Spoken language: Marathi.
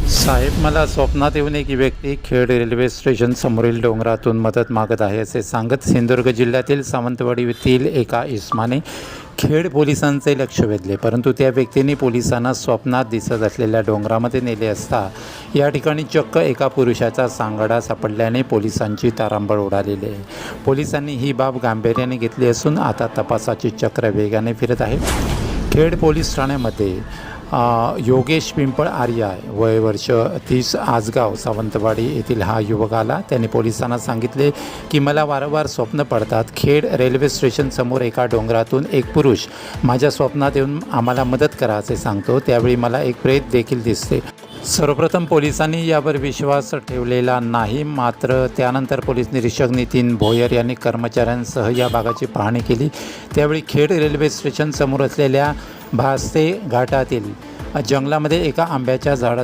साहेब, मला स्वप्नात येऊन एक व्यक्ती खेड रेल्वे स्टेशन समोरील डोंगरातून मदत मागत आहे असे सांगत सिंधुदुर्ग जिल्ह्यातील सावंतवाडी येथील एका इस्माने खेड पोलिसांचे लक्ष वेधले. परंतु त्या व्यक्तीने पोलिसांना स्वप्नात दिसत असलेल्या डोंगरामध्ये नेले असता या ठिकाणी चक्क एका पुरुषाचा सांगाडा सापडल्याने पोलिसांची तारांबळ उडालेली आहे. पोलिसांनी ही बाब गांभीर्याने घेतली असून आता तपासाचे चक्र वेगाने फिरत आहे. खेड पोलीस ठाण्यामध्ये योगेश पिंपळ आर्या वय वर्ष 30 आजगाव सावंतवाडी येथील हा युवक आला. त्याने पोलिसांना सांगितले की मला वारंवार स्वप्न पडतात. खेड रेल्वे स्टेशन समोर एका डोंगरातून एक पुरुष माझ्या स्वप्नात येऊन आम्हाला मदत करा असे सांगतो. त्यावेळी मला एक प्रेत देखील दिसते. सर्वप्रथम पोलिसांनी यावर विश्वास ठेवलेला नाही. मात्र त्यानंतर पोलीस निरीक्षक नितीन भोयर यांनी कर्मचाऱ्यांसह या भागाची पाहणी केली. त्यावेळी खेड रेल्वे स्टेशन समोर असलेल्या भास्ते घाटातील जंगलामध्ये एका आंब्याच्या झाडा